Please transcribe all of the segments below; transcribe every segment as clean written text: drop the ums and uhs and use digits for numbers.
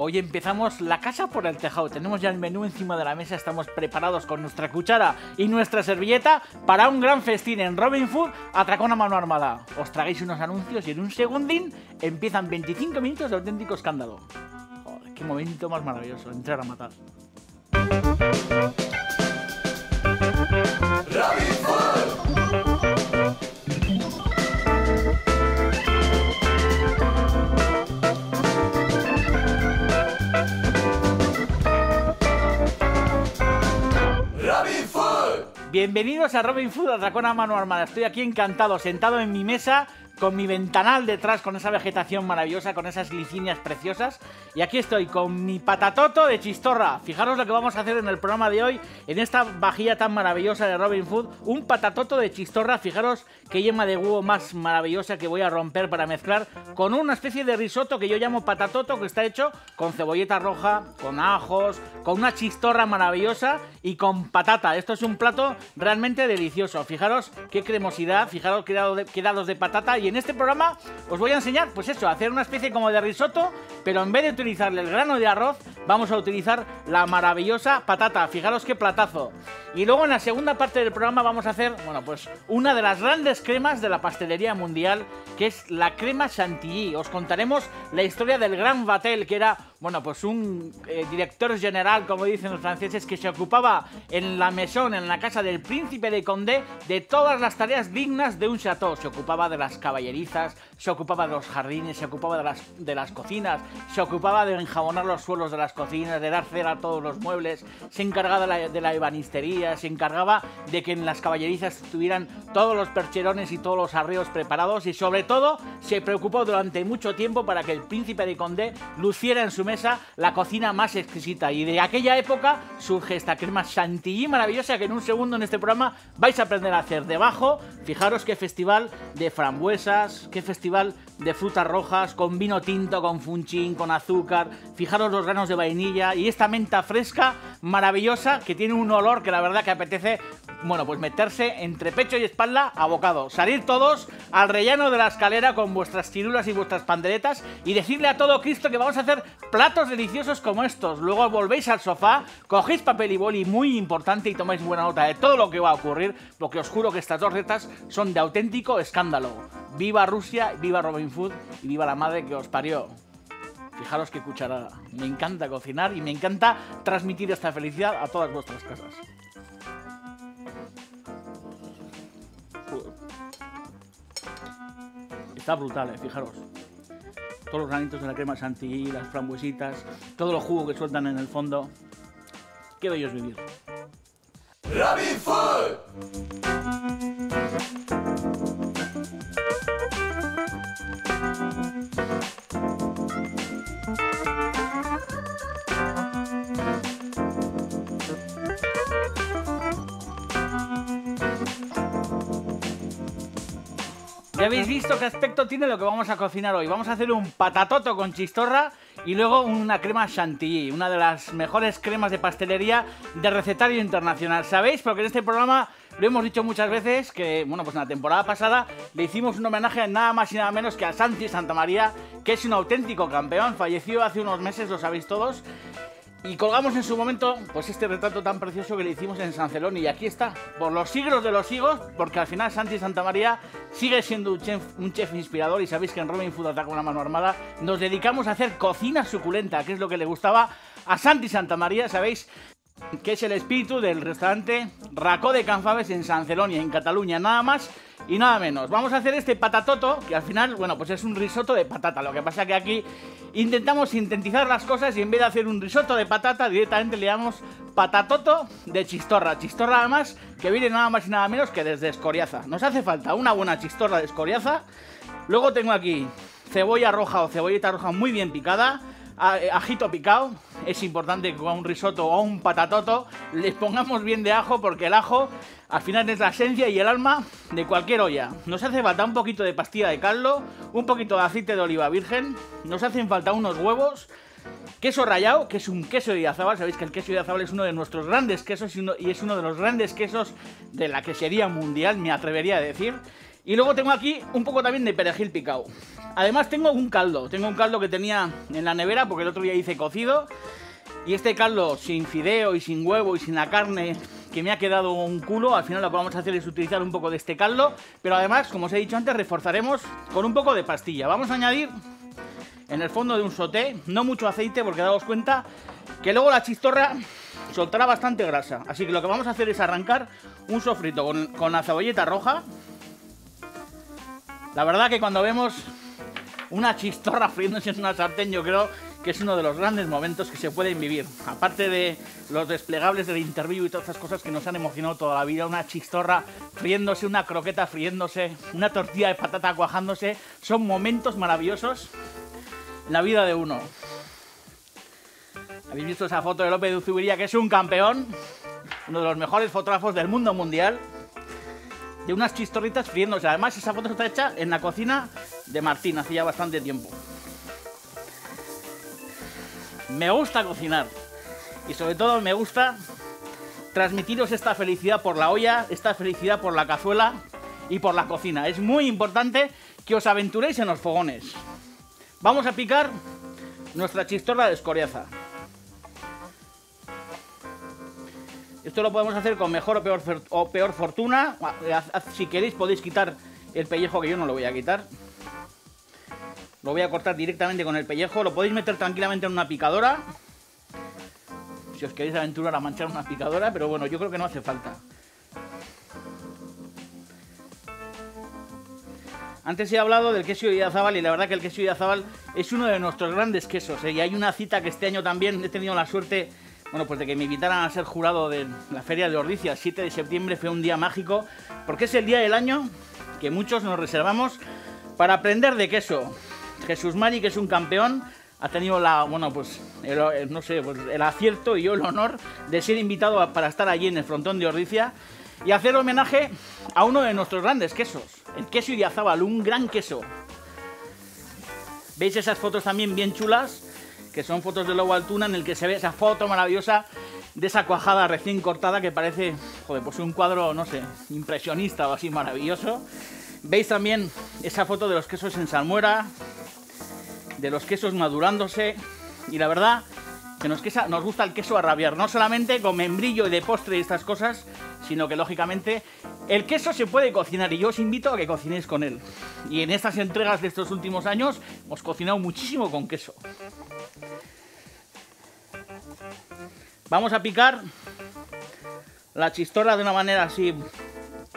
Hoy empezamos la casa por el tejado. Tenemos ya el menú encima de la mesa. Estamos preparados con nuestra cuchara y nuestra servilleta para un gran festín en Robin Food Atracón a mano armada. Os tragáis unos anuncios y en un segundín empiezan 25 minutos de auténtico escándalo. Joder, qué momento más maravilloso, entrar a matar. Robin Food. Bienvenidos a Robin Food Atracón a mano armada. Estoy aquí encantado, sentado en mi mesa, con mi ventanal detrás, con esa vegetación maravillosa, con esas licinias preciosas. Y aquí estoy con mi patatoto de chistorra. Fijaros lo que vamos a hacer en el programa de hoy, en esta vajilla tan maravillosa de Robin Food. Un patatoto de chistorra. Fijaros qué yema de huevo más maravillosa que voy a romper para mezclar con una especie de risotto que yo llamo patatoto, que está hecho con cebolleta roja, con ajos, con una chistorra maravillosa y con patata. Esto es un plato realmente delicioso. Fijaros qué cremosidad, fijaros qué dados de patata. Y en este programa os voy a enseñar, pues eso, a hacer una especie como de risotto, pero en vez de utilizarle el grano de arroz, vamos a utilizar la maravillosa patata. Fijaros qué platazo. Y luego en la segunda parte del programa vamos a hacer, bueno, pues una de las grandes cremas de la pastelería mundial, que es la crema chantilly. Os contaremos la historia del Gran Vatel, que era, bueno, pues un director general, como dicen los franceses, que se ocupaba en la maison, en la casa del príncipe de Condé, de todas las tareas dignas de un chateau. Se ocupaba de las caballerizas, se ocupaba de los jardines, se ocupaba de las cocinas, se ocupaba de enjabonar los suelos de las cocinas, de dar cera a todos los muebles, se encargaba de la ebanistería, se encargaba de que en las caballerizas estuvieran todos los percherones y todos los arreos preparados, y sobre todo se preocupó durante mucho tiempo para que el príncipe de Condé luciera en su mesa la cocina más exquisita. Y de aquella época surge esta crema chantilly maravillosa que en un segundo en este programa vais a aprender a hacer. Debajo, fijaros qué festival de frambuesas, qué festival de frutas rojas, con vino tinto, con funchín, con azúcar. Fijaros los granos de vainilla y esta menta fresca maravillosa que tiene un olor que la verdad que apetece, bueno, pues meterse entre pecho y espalda a bocado. Salir todos al rellano de la escalera con vuestras cirulas y vuestras panderetas y decirle a todo Cristo que vamos a hacer platos deliciosos como estos. Luego volvéis al sofá, cogéis papel y boli, muy importante, y tomáis buena nota de todo lo que va a ocurrir, porque os juro que estas dos recetas son de auténtico escándalo. Viva Rusia, viva Robin Food y viva la madre que os parió. Fijaros qué cucharada. Me encanta cocinar y me encanta transmitir esta felicidad a todas vuestras casas. Está brutal, fijaros. Todos los granitos de la crema chantilly, las frambuesitas, todo el jugo que sueltan en el fondo. Qué bello es vivir. Robin Food. Ya habéis visto qué aspecto tiene lo que vamos a cocinar hoy. Vamos a hacer un patatoto con chistorra y luego una crema chantilly, una de las mejores cremas de pastelería de recetario internacional. ¿Sabéis? Porque en este programa lo hemos dicho muchas veces que, bueno, pues en la temporada pasada le hicimos un homenaje a nada más y nada menos que a Santi Santamaría, que es un auténtico campeón. Falleció hace unos meses, lo sabéis todos. Y colgamos en su momento, pues este retrato tan precioso que le hicimos en San Celoni. Y aquí está, por los siglos de los siglos, porque al final Santi Santamaría sigue siendo un chef inspirador. Y sabéis que en Robin Food Atracón a mano armada nos dedicamos a hacer cocina suculenta, que es lo que le gustaba a Santi Santamaría. Sabéis que es el espíritu del restaurante Racó de Can Faves en San Celoni, en Cataluña, nada más y nada menos. Vamos a hacer este patatoto, que al final, bueno, pues es un risotto de patata. Lo que pasa que aquí intentamos sintetizar las cosas y en vez de hacer un risotto de patata, directamente le damos patatoto de chistorra. Chistorra además que viene nada más y nada menos que desde Escoriaza. Nos hace falta una buena chistorra de Escoriaza. Luego tengo aquí cebolla roja o cebolleta roja muy bien picada, ajito picado. Es importante que con un risotto o un patatoto les pongamos bien de ajo, porque el ajo al final es la esencia y el alma de cualquier olla. Nos hace falta un poquito de pastilla de caldo, un poquito de aceite de oliva virgen, nos hacen falta unos huevos, queso rallado, que es un queso de Idiazábal. Sabéis que el queso de Idiazábal es uno de nuestros grandes quesos y es uno de los grandes quesos de la quesería mundial, me atrevería a decir. Y luego tengo aquí un poco también de perejil picado. Además tengo un caldo que tenía en la nevera porque el otro día hice cocido. Y este caldo sin fideo y sin huevo y sin la carne, que me ha quedado un culo, al final lo que vamos a hacer es utilizar un poco de este caldo. Pero además, como os he dicho antes, reforzaremos con un poco de pastilla. Vamos a añadir en el fondo de un sauté, no mucho aceite porque daos cuenta que luego la chistorra soltará bastante grasa. Así que lo que vamos a hacer es arrancar un sofrito con la cebolleta roja. La verdad que cuando vemos una chistorra friéndose en una sartén, yo creo que es uno de los grandes momentos que se pueden vivir. Aparte de los desplegables del Interview y todas esas cosas que nos han emocionado toda la vida, una chistorra friéndose, una croqueta friéndose, una tortilla de patata cuajándose, son momentos maravillosos en la vida de uno. ¿Habéis visto esa foto de López de Zubiría, que es un campeón? Uno de los mejores fotógrafos del mundo mundial. De unas chistorritas friéndose. Además, esa foto está hecha en la cocina de Martín, hace ya bastante tiempo. Me gusta cocinar. Y sobre todo me gusta transmitiros esta felicidad por la olla, esta felicidad por la cazuela y por la cocina. Es muy importante que os aventuréis en los fogones. Vamos a picar nuestra chistorra de Escoriaza. Esto lo podemos hacer con mejor o peor fortuna. Si queréis podéis quitar el pellejo, que yo no lo voy a quitar. Lo voy a cortar directamente con el pellejo. Lo podéis meter tranquilamente en una picadora, si os queréis aventurar a manchar una picadora, pero bueno, yo creo que no hace falta. Antes he hablado del queso Idiazábal y la verdad que el queso Idiazábal es uno de nuestros grandes quesos, ¿eh? Y hay una cita que este año también he tenido la suerte, bueno, pues de que me invitaran a ser jurado de la Feria de Ordizia. El 7 de septiembre fue un día mágico, porque es el día del año que muchos nos reservamos para aprender de queso. Jesús Mari, que es un campeón, ha tenido el acierto y yo el honor de ser invitado para estar allí en el frontón de Ordizia y hacer homenaje a uno de nuestros grandes quesos, el queso Idiazábal, un gran queso. ¿Veis esas fotos también bien chulas? Que son fotos de Lobo Altuna, en el que se ve esa foto maravillosa de esa cuajada recién cortada que parece, joder, pues un cuadro, no sé, impresionista o así maravilloso. Veis también esa foto de los quesos en salmuera, de los quesos madurándose, y la verdad que nos gusta el queso a rabiar, no solamente con membrillo y de postre y estas cosas, sino que lógicamente el queso se puede cocinar y yo os invito a que cocinéis con él. Y en estas entregas de estos últimos años hemos cocinado muchísimo con queso. Vamos a picar la chistorra de una manera así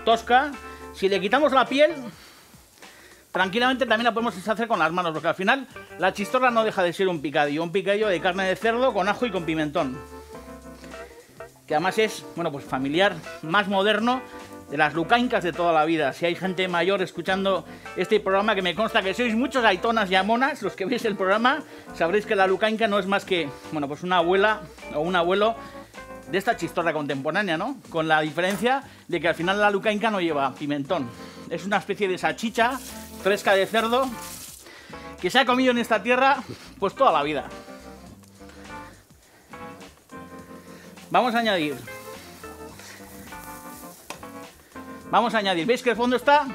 tosca. Si le quitamos la piel, tranquilamente también la podemos hacer con las manos, porque al final la chistorra no deja de ser un picadillo de carne de cerdo con ajo y con pimentón, que además es, bueno, pues familiar, más moderno, de las lucancas de toda la vida. Si hay gente mayor escuchando este programa, que me consta que sois muchos aitonas y amonas los que veis el programa, sabréis que la lucanca no es más que, bueno, pues una abuela o un abuelo de esta chistorra contemporánea, ¿no? Con la diferencia de que al final la lucanca no lleva pimentón. Es una especie de salchicha fresca de cerdo que se ha comido en esta tierra pues toda la vida. Vamos a añadir, veis que el fondo está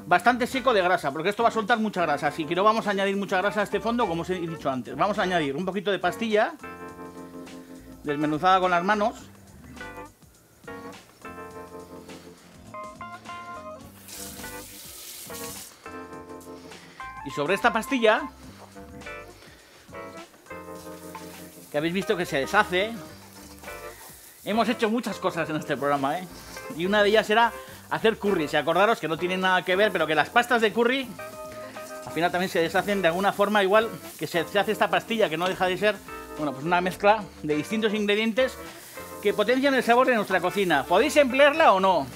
bastante seco de grasa, porque esto va a soltar mucha grasa, así que no vamos a añadir mucha grasa a este fondo, como os he dicho antes. Vamos a añadir un poquito de pastilla desmenuzada con las manos. Y sobre esta pastilla, que habéis visto que se deshace, hemos hecho muchas cosas en este programa, ¿eh? Y una de ellas era hacer curry. Si acordaros que no tienen nada que ver, pero que las pastas de curry al final también se deshacen de alguna forma, igual que se hace esta pastilla, que no deja de ser, bueno, pues una mezcla de distintos ingredientes que potencian el sabor de nuestra cocina. ¿Podéis emplearla o no?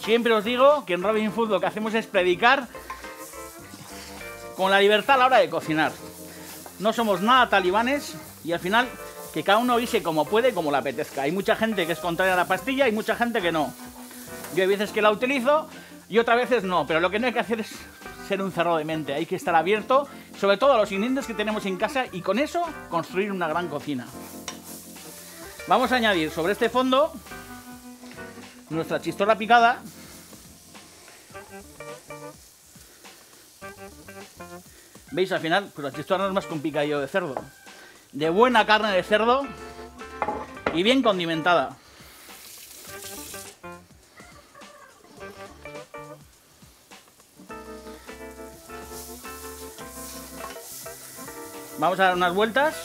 Siempre os digo que en Robin Food lo que hacemos es predicar con la libertad a la hora de cocinar. No somos nada talibanes y al final que cada uno guise como puede, como le apetezca. Hay mucha gente que es contraria a la pastilla y mucha gente que no. Yo hay veces que la utilizo y otras veces no, pero lo que no hay que hacer es ser un cerro de mente. Hay que estar abierto, sobre todo a los ingredientes que tenemos en casa, y con eso construir una gran cocina. Vamos a añadir sobre este fondo nuestra chistorra picada. ¿Veis? Al final, pues la chistorra no es más que un picadillo de cerdo. De buena carne de cerdo y bien condimentada. Vamos a dar unas vueltas.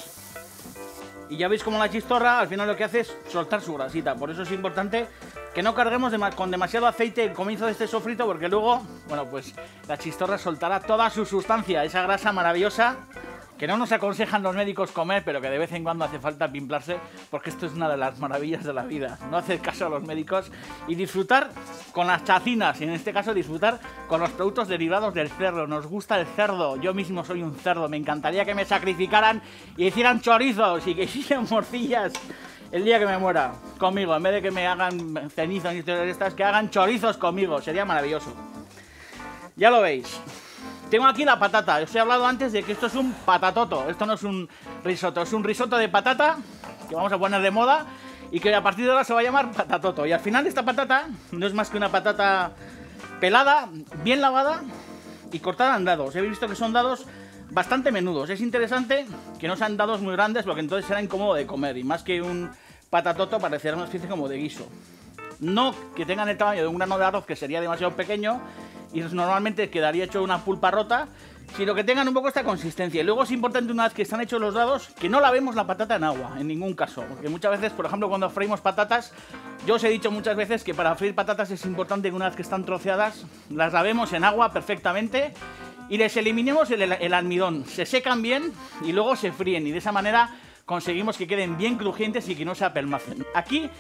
Y ya veis como la chistorra al final lo que hace es soltar su grasita. Por eso es importante que no carguemos con demasiado aceite el comienzo de este sofrito, porque luego, bueno, pues la chistorra soltará toda su sustancia, esa grasa maravillosa que no nos aconsejan los médicos comer, pero que de vez en cuando hace falta pimplarse, porque esto es una de las maravillas de la vida. No hacer caso a los médicos y disfrutar con las chacinas, y en este caso disfrutar con los productos derivados del cerdo. Nos gusta el cerdo, yo mismo soy un cerdo, me encantaría que me sacrificaran y hicieran chorizos y que hicieran morcillas el día que me muera conmigo, en vez de que me hagan cenizas y historias de estas, que hagan chorizos conmigo, sería maravilloso. Ya lo veis. Tengo aquí la patata. Os he hablado antes de que esto es un patatoto. Esto no es un risotto, es un risotto de patata que vamos a poner de moda y que a partir de ahora se va a llamar patatoto. Y al final esta patata no es más que una patata pelada, bien lavada y cortada en dados. He visto que son dados bastante menudos. Es interesante que no sean dados muy grandes, porque entonces será incómodo de comer y más que un patatoto parecerá una especie como de guiso. No que tengan el tamaño de un grano de arroz, que sería demasiado pequeño y normalmente quedaría hecho una pulpa rota, sino que tengan un poco esta consistencia. Y luego es importante, una vez que están hechos los dados, que no lavemos la patata en agua, en ningún caso. Porque muchas veces, por ejemplo, cuando freímos patatas, yo os he dicho muchas veces que para freír patatas es importante que una vez que están troceadas, las lavemos en agua perfectamente y les eliminemos el almidón. Se secan bien y luego se fríen, y de esa manera conseguimos que queden bien crujientes y que no se apelmacen. Aquí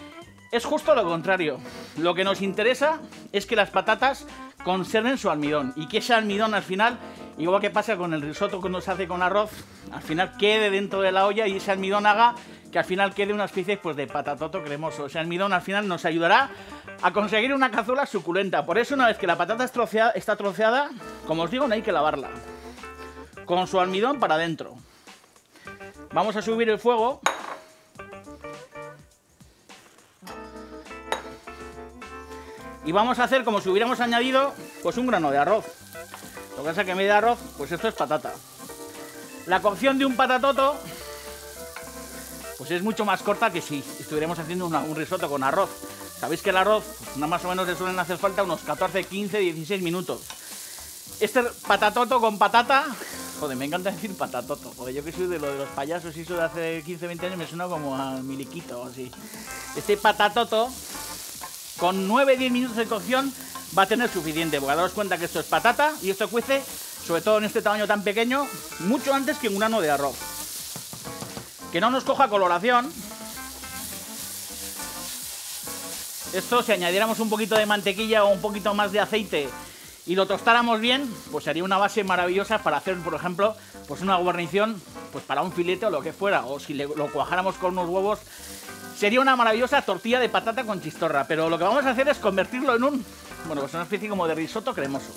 es justo lo contrario. Lo que nos interesa es que las patatas conserven su almidón y que ese almidón al final, igual que pasa con el risotto cuando se hace con arroz, al final quede dentro de la olla y ese almidón haga que al final quede una especie pues de patatoto cremoso. Ese almidón al final nos ayudará a conseguir una cazuela suculenta. Por eso, una vez que la patata está troceada, como os digo, no hay que lavarla. Con su almidón para adentro. Vamos a subir el fuego. Y vamos a hacer como si hubiéramos añadido pues un grano de arroz. Lo que pasa es que en vez de arroz, pues esto es patata. La cocción de un patatoto pues es mucho más corta que si estuviéramos haciendo un risotto con arroz. Sabéis que el arroz, pues, más o menos le suelen hacer falta unos 14, 15, 16 minutos. Este patatoto con patata... Joder, me encanta decir patatoto. Joder, yo que soy de lo de los payasos y eso de hace 15, 20 años me suena como a miliquito o así. Este patatoto, con 9-10 minutos de cocción, va a tener suficiente. Porque daros cuenta que esto es patata y esto cuece, sobre todo en este tamaño tan pequeño, mucho antes que un grano de arroz. Que no nos coja coloración. Esto, si añadiéramos un poquito de mantequilla o un poquito más de aceite y lo tostáramos bien, pues sería una base maravillosa para hacer, por ejemplo, pues una guarnición pues para un filete o lo que fuera. O si lo cuajáramos con unos huevos, sería una maravillosa tortilla de patata con chistorra. Pero lo que vamos a hacer es convertirlo en pues una especie como de risotto cremoso.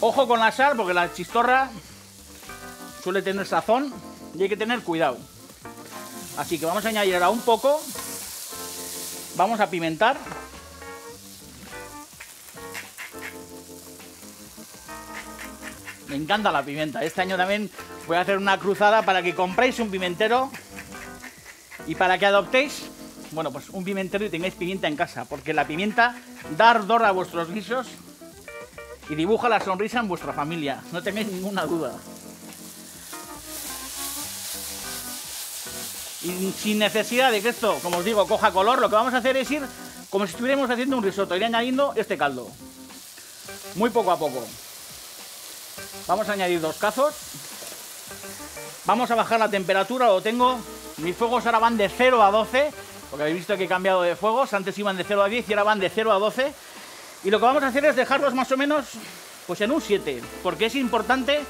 Ojo con la sal, porque la chistorra suele tener sazón y hay que tener cuidado. Así que vamos a añadir ahora un poco. Vamos a pimentar. Me encanta la pimienta. Este año también voy a hacer una cruzada para que compréis un pimentero y para que adoptéis, bueno, pues un pimentero y tengáis pimienta en casa, porque la pimienta da ardor a vuestros guisos y dibuja la sonrisa en vuestra familia, no tengáis ninguna duda. Y sin necesidad de que esto, como os digo, coja color, lo que vamos a hacer es ir como si estuviéramos haciendo un risotto, ir añadiendo este caldo, muy poco a poco. Vamos a añadir 2 cazos. Vamos a bajar la temperatura, lo tengo. Mis fuegos ahora van de 0 a 12, porque habéis visto que he cambiado de fuegos, antes iban de 0 a 10 y ahora van de 0 a 12. Y lo que vamos a hacer es dejarlos más o menos pues en un 7, porque es importante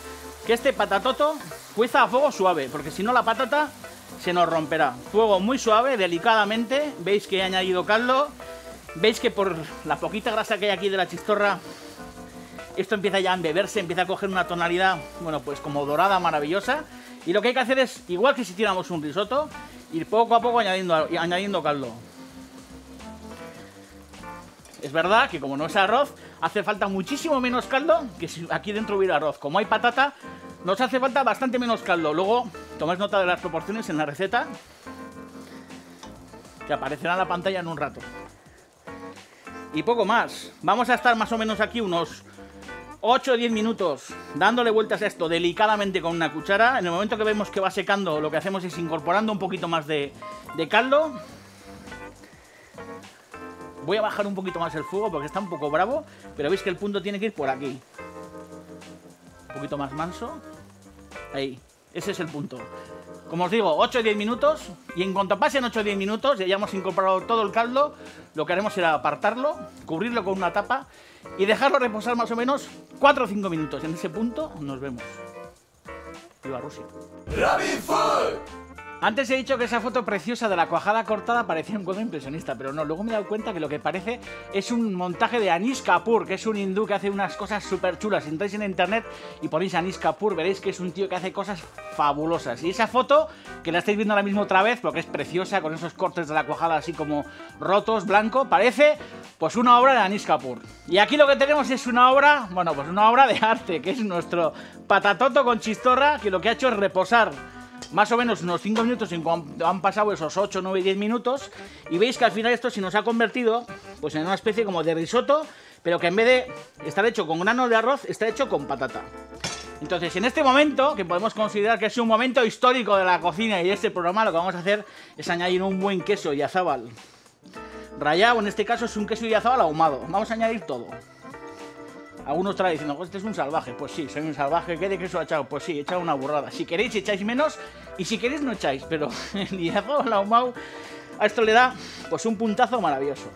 que este patatoto cueza a fuego suave, porque si no la patata se nos romperá. Fuego muy suave, delicadamente. Veis que he añadido caldo. Veis que por la poquita grasa que hay aquí de la chistorra, esto empieza ya a embeberse, empieza a coger una tonalidad, bueno, pues como dorada, maravillosa. Y lo que hay que hacer es, igual que si hiciéramos un risotto, ir poco a poco añadiendo caldo. Es verdad que como no es arroz, hace falta muchísimo menos caldo que si aquí dentro hubiera arroz. Como hay patata, nos hace falta bastante menos caldo. Luego tomáis nota de las proporciones en la receta, que aparecerá en la pantalla en un rato. Y poco más. Vamos a estar más o menos aquí unos 8 o 10 minutos dándole vueltas a esto delicadamente con una cuchara. En el momento que vemos que va secando, lo que hacemos es incorporando un poquito más de caldo. Voy a bajar un poquito más el fuego porque está un poco bravo, pero veis que el punto tiene que ir por aquí. Un poquito más manso. Ahí, ese es el punto. Como os digo, 8 o 10 minutos, y en cuanto pasen 8 o 10 minutos, ya hayamos incorporado todo el caldo, lo que haremos será apartarlo, cubrirlo con una tapa y dejarlo reposar más o menos 4 o 5 minutos. En ese punto nos vemos. ¡Viva Rusia! Ravifood. Antes he dicho que esa foto preciosa de la cuajada cortada parecía un cuadro impresionista, pero no, luego me he dado cuenta que lo que parece es un montaje de Anish Kapoor, que es un hindú que hace unas cosas súper chulas. Si entráis en internet y ponéis Anish Kapoor, veréis que es un tío que hace cosas fabulosas. Y esa foto, que la estáis viendo ahora mismo otra vez, porque es preciosa, con esos cortes de la cuajada así como rotos, blanco, parece pues una obra de Anish Kapoor. Y aquí lo que tenemos es una obra, bueno, pues una obra de arte, que es nuestro patatoto con chistorra, que lo que ha hecho es reposar más o menos unos 5 minutos en cuanto han pasado esos 8, 9, 10 minutos, y veis que al final esto se nos ha convertido pues en una especie como de risotto, pero que en vez de estar hecho con granos de arroz, está hecho con patata. Entonces, en este momento, que podemos considerar que es un momento histórico de la cocina y de este programa, lo que vamos a hacer es añadir un buen queso Idiazábal rallado. En este caso es un queso Idiazábal ahumado. Vamos a añadir todo. Algunos estarán diciendo, pues este es un salvaje. Pues sí, soy un salvaje. ¿Qué de queso ha echado? Pues sí, he echado una burrada. Si queréis echáis menos, y si queréis no echáis. Pero el Idiazábal ahumado a esto le da pues un puntazo maravilloso.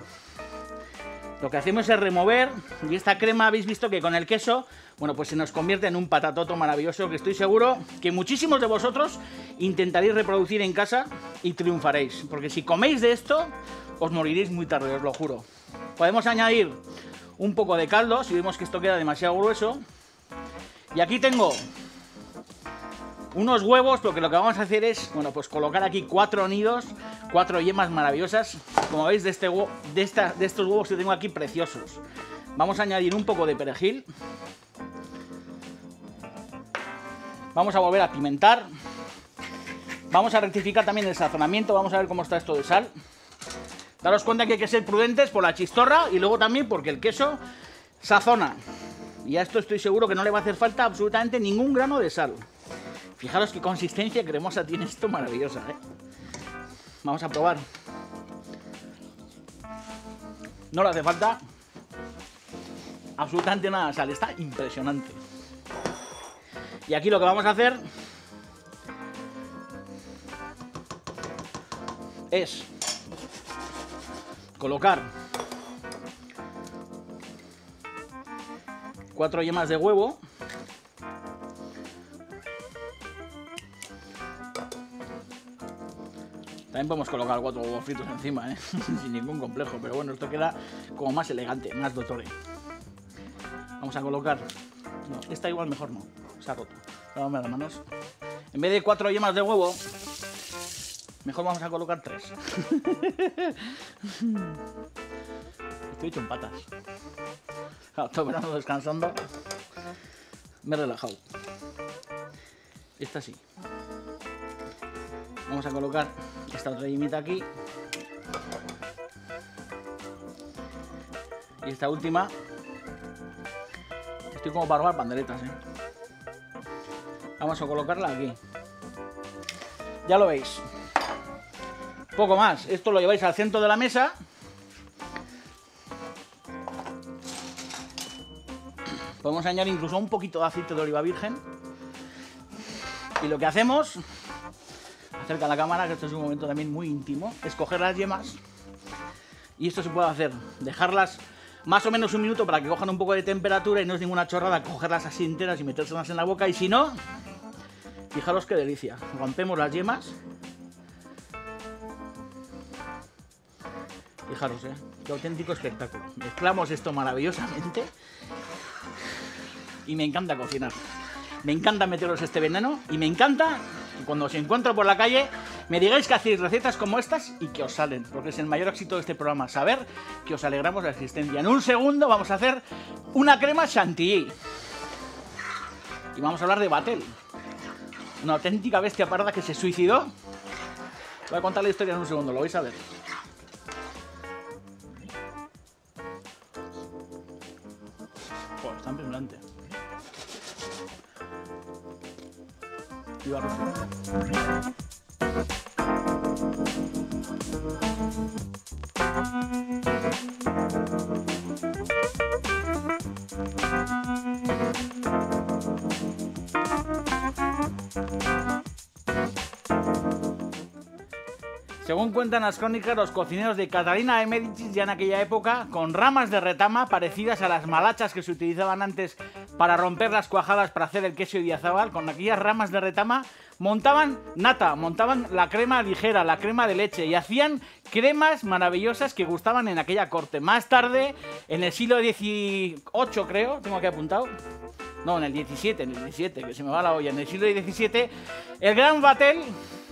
Lo que hacemos es remover, y esta crema habéis visto que con el queso, bueno, pues se nos convierte en un patatoto maravilloso que estoy seguro que muchísimos de vosotros intentaréis reproducir en casa y triunfaréis. Porque si coméis de esto, os moriréis muy tarde, os lo juro. Podemos añadir un poco de caldo, si vemos que esto queda demasiado grueso. Y aquí tengo unos huevos, porque lo que vamos a hacer es, bueno, pues colocar aquí 4 nidos, 4 yemas maravillosas, como veis, de estos huevos que tengo aquí preciosos. Vamos a añadir un poco de perejil. Vamos a volver a pimentar. Vamos a rectificar también el sazonamiento, vamos a ver cómo está esto de sal. Daros cuenta que hay que ser prudentes por la chistorra y luego también porque el queso sazona. Y a esto estoy seguro que no le va a hacer falta absolutamente ningún grano de sal. Fijaros qué consistencia cremosa tiene esto, maravillosa, ¿eh? Vamos a probar. No le hace falta absolutamente nada de sal, está impresionante. Y aquí lo que vamos a hacer es colocar 4 yemas de huevo. También podemos colocar 4 huevos fritos encima, sin ningún complejo, pero bueno, esto queda como más elegante, más dotore. Vamos a colocar... No, esta igual mejor no, se ha roto. Dame las manos. En vez de 4 yemas de huevo, mejor vamos a colocar 3. Estoy hecho en patas. Todo verano descansando. Me he relajado. Esta sí. Vamos a colocar esta otra yemita aquí. Y esta última. Estoy como para robar panderetas, ¿eh? Vamos a colocarla aquí. Ya lo veis. Poco más. Esto lo lleváis al centro de la mesa. Podemos añadir incluso un poquito de aceite de oliva virgen. Y lo que hacemos, acerca la cámara, que esto es un momento también muy íntimo, es coger las yemas. Y esto se puede hacer, dejarlas más o menos un minuto para que cojan un poco de temperatura y no es ninguna chorrada cogerlas así enteras y metérselas en la boca. Y si no, fijaros qué delicia. Rompemos las yemas. Fijaros, qué auténtico espectáculo. Mezclamos esto maravillosamente. Y me encanta cocinar. Me encanta meteros este veneno. Y me encanta que cuando os encuentro por la calle, me digáis que hacéis recetas como estas y que os salen, porque es el mayor éxito de este programa, saber que os alegramos la existencia. En un segundo vamos a hacer una crema chantilly. Y vamos a hablar de Vatel, una auténtica bestia parda que se suicidó. Voy a contar la historia en un segundo, lo vais a ver. Joder, está impresionante. Viva Rusia. Según cuentan las crónicas, los cocineros de Catalina de Médicis ya en aquella época, con ramas de retama parecidas a las malachas que se utilizaban antes para romper las cuajadas para hacer el queso Idiazábal, con aquellas ramas de retama montaban nata, montaban la crema ligera, la crema de leche y hacían cremas maravillosas que gustaban en aquella corte. Más tarde, en el siglo XVIII creo, tengo aquí apuntado, no, en el XVII, que se me va la olla, en el siglo XVII, el gran Vatel,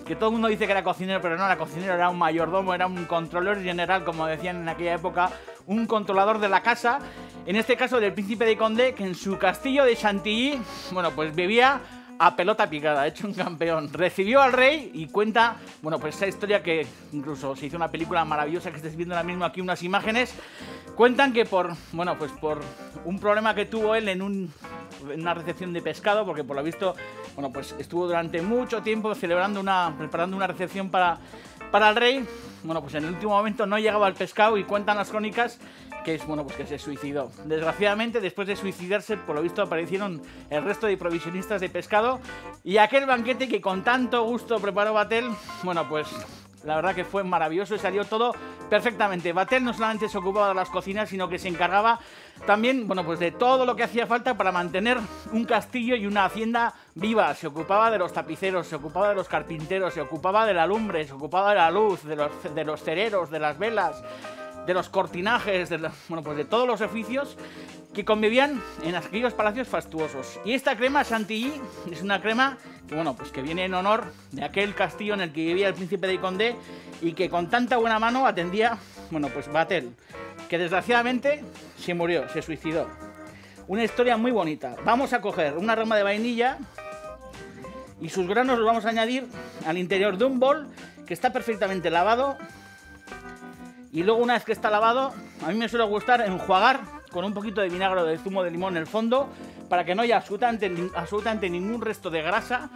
que todo el mundo dice que era cocinero, pero no era cocinero, era un mayordomo, era un controlador general, como decían en aquella época, un controlador de la casa, en este caso del príncipe de Condé, que en su castillo de Chantilly, bueno, pues vivía a pelota picada, hecho un campeón. Recibió al rey y cuenta, bueno, pues esa historia que incluso se hizo una película maravillosa que estáis viendo ahora mismo aquí unas imágenes. Cuentan que por un problema que tuvo él en una recepción de pescado, porque por lo visto, bueno, pues estuvo durante mucho tiempo preparando una recepción para el rey. Bueno, pues en el último momento no llegaba el pescado y cuentan las crónicas que que se suicidó. Desgraciadamente, después de suicidarse, por lo visto aparecieron el resto de provisionistas de pescado y aquel banquete que con tanto gusto preparó Vatel, bueno, pues la verdad que fue maravilloso y salió todo perfectamente. Vatel no solamente se ocupaba de las cocinas, sino que se encargaba también, bueno, pues de todo lo que hacía falta para mantener un castillo y una hacienda viva. Se ocupaba de los tapiceros, se ocupaba de los carpinteros, se ocupaba de la lumbre, se ocupaba de la luz, de los cereros, de las velas, de los cortinajes, de todos los oficios que convivían en aquellos palacios fastuosos. Y esta crema Chantilly es una crema que viene en honor de aquel castillo en el que vivía el príncipe de Condé y que con tanta buena mano atendía, Vatel, que desgraciadamente se murió, se suicidó. Una historia muy bonita. Vamos a coger una rama de vainilla y sus granos los vamos a añadir al interior de un bol que está perfectamente lavado. Y luego, una vez que está lavado, a mí me suele gustar enjuagar con un poquito de vinagre o de zumo de limón en el fondo para que no haya absolutamente ningún resto de grasa,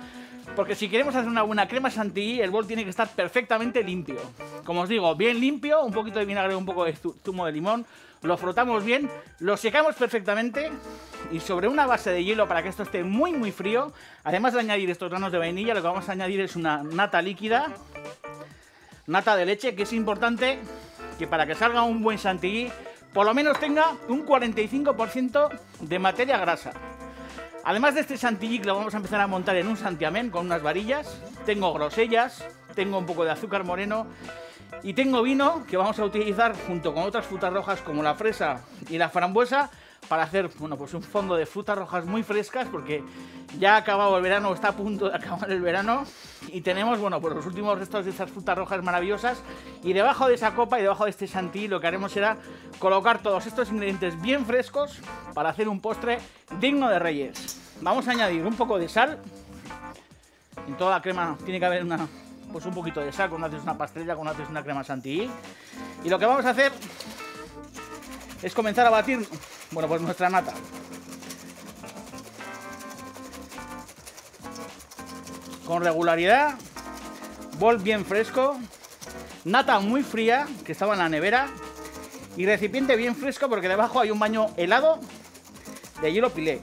porque si queremos hacer una buena crema Chantilly, el bol tiene que estar perfectamente limpio. Como os digo, bien limpio, un poquito de vinagre, un poco de zumo de limón, lo frotamos bien, lo secamos perfectamente y sobre una base de hielo para que esto esté muy muy frío, además de añadir estos granos de vainilla, lo que vamos a añadir es una nata líquida, nata de leche, que es importante que para que salga un buen Chantilly por lo menos tenga un 45% de materia grasa. Además de este Chantilly, que lo vamos a empezar a montar en un santiamén con unas varillas, tengo grosellas, tengo un poco de azúcar moreno y tengo vino que vamos a utilizar junto con otras frutas rojas como la fresa y la frambuesa para hacer un fondo de frutas rojas muy frescas, porque ya ha acabado el verano, está a punto de acabar el verano y tenemos los últimos restos de estas frutas rojas maravillosas, y debajo de esa copa y debajo de este Chantilly lo que haremos será colocar todos estos ingredientes bien frescos para hacer un postre digno de reyes. Vamos a añadir un poco de sal. En toda la crema tiene que haber un poquito de sal cuando haces una pastilla, cuando haces una crema Chantilly. Y lo que vamos a hacer es comenzar a batir nuestra nata. Con regularidad, bol bien fresco, nata muy fría que estaba en la nevera y recipiente bien fresco porque debajo hay un baño helado de hielo pilé.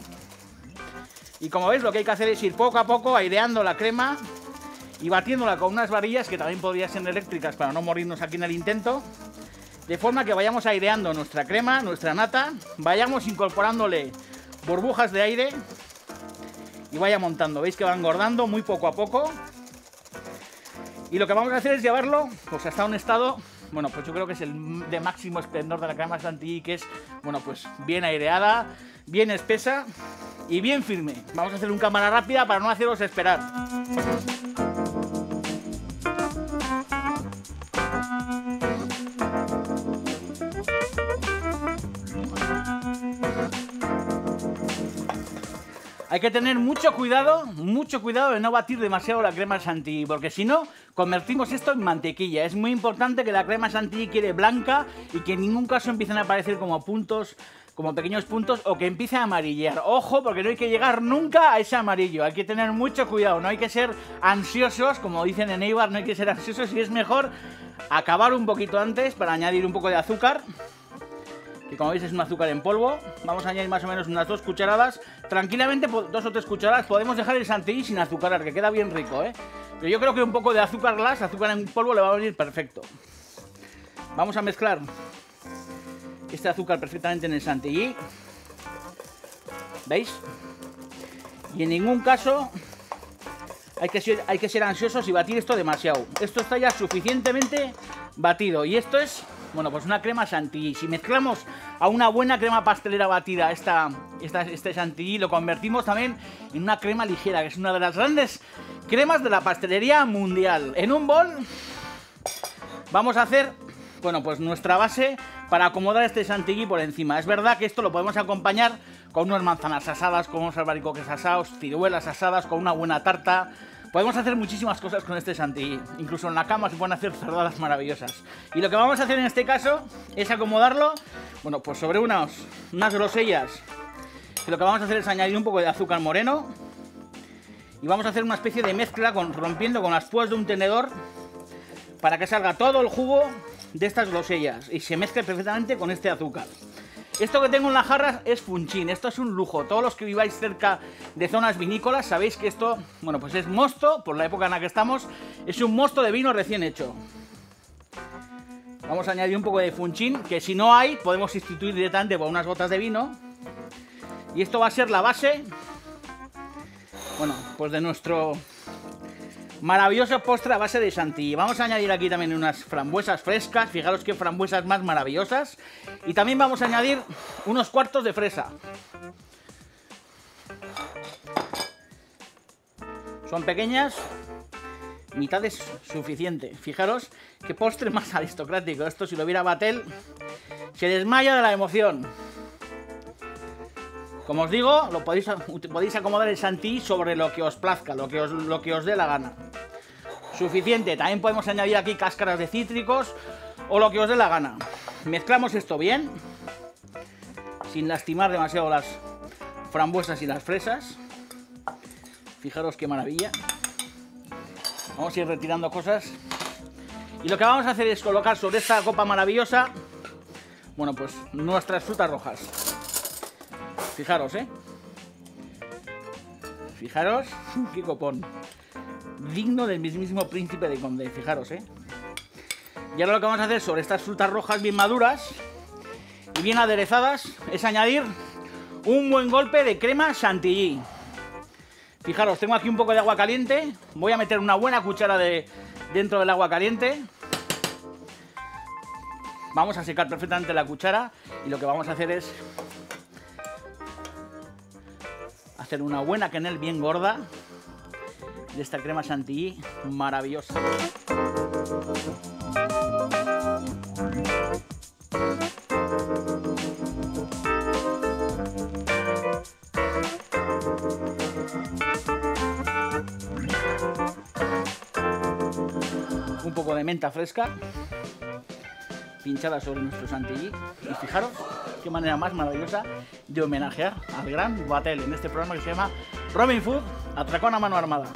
Y como veis, lo que hay que hacer es ir poco a poco aireando la crema y batiéndola con unas varillas que también podrían ser eléctricas para no morirnos aquí en el intento, de forma que vayamos aireando nuestra crema, nuestra nata, vayamos incorporándole burbujas de aire y vaya montando. Veis que va engordando muy poco a poco. Y lo que vamos a hacer es llevarlo hasta un estado, yo creo que es el de máximo esplendor de la crema Chantilly, que es, bien aireada, bien espesa y bien firme. Vamos a hacer un cámara rápida para no haceros esperar. hay que tener mucho cuidado de no batir demasiado la crema chantilly, porque si no, convertimos esto en mantequilla. Es muy importante que la crema chantilly quede blanca y que en ningún caso empiecen a aparecer como puntos, como pequeños puntos, o que empiece a amarillear. Ojo, porque no hay que llegar nunca a ese amarillo. Hay que tener mucho cuidado, no hay que ser ansiosos, como dicen en Eibar, no hay que ser ansiosos, y es mejor acabar un poquito antes para añadir un poco de azúcar, que como veis es un azúcar en polvo. Vamos a añadir más o menos unas 2 cucharadas. Tranquilamente, 2 o 3 cucharadas. Podemos dejar el chantilly sin azucarar, que queda bien rico, ¿eh? Pero yo creo que un poco de azúcar glass, azúcar en polvo, le va a venir perfecto. Vamos a mezclar este azúcar perfectamente en el chantilly. ¿Veis? Y en ningún caso hay que ser ansiosos y batir esto demasiado. Esto está ya suficientemente batido. Y esto es, bueno, pues una crema chantilly. Si mezclamos a una buena crema pastelera batida este chantilly, lo convertimos también en una crema ligera, que es una de las grandes cremas de la pastelería mundial. En un bol vamos a hacer, bueno, pues nuestra base para acomodar este chantilly por encima. Es verdad que esto lo podemos acompañar con unas manzanas asadas, con unos albaricoques asados, ciruelas asadas, con una buena tarta. Podemos hacer muchísimas cosas con este chantilly. Incluso en la cama se pueden hacer cerdadas maravillosas. Y lo que vamos a hacer en este caso es acomodarlo, bueno, pues sobre unas grosellas. Y lo que vamos a hacer es añadir un poco de azúcar moreno. Y vamos a hacer una especie de mezcla rompiendo con las púas de un tenedor para que salga todo el jugo de estas grosellas y se mezcle perfectamente con este azúcar. Esto que tengo en la jarra es funchín, esto es un lujo. Todos los que viváis cerca de zonas vinícolas sabéis que esto, bueno, pues es mosto, por la época en la que estamos, es un mosto de vino recién hecho. Vamos a añadir un poco de funchín, que si no hay, podemos sustituir directamente por unas gotas de vino. Y esto va a ser la base, bueno, pues de nuestro maravilloso postre a base de chantilly. Vamos a añadir aquí también unas frambuesas frescas. Fijaros qué frambuesas más maravillosas. Y también vamos a añadir unos cuartos de fresa. Son pequeñas, mitad es suficiente. Fijaros qué postre más aristocrático. Esto, si lo viera Batel, se desmaya de la emoción. Como os digo, podéis acomodar el chantilly sobre lo que os plazca, lo que os dé la gana. Suficiente. También podemos añadir aquí cáscaras de cítricos o lo que os dé la gana. Mezclamos esto bien, sin lastimar demasiado las frambuesas y las fresas. Fijaros qué maravilla. Vamos a ir retirando cosas. Y lo que vamos a hacer es colocar sobre esta copa maravillosa, bueno, pues nuestras frutas rojas. Fijaros, Fijaros, qué copón. Digno del mismísimo príncipe de Condé, fijaros, Y ahora lo que vamos a hacer sobre estas frutas rojas bien maduras y bien aderezadas es añadir un buen golpe de crema chantilly. Fijaros, tengo aquí un poco de agua caliente. Voy a meter una buena cuchara dentro del agua caliente. Vamos a secar perfectamente la cuchara y lo que vamos a hacer es hacer una buena quenelle bien gorda de esta crema chantilly maravillosa. Un poco de menta fresca pinchada sobre nuestro chantilly. Y fijaros qué manera más maravillosa de homenajear al gran Batel en este programa que se llama Robin Food, Atracón a mano armada.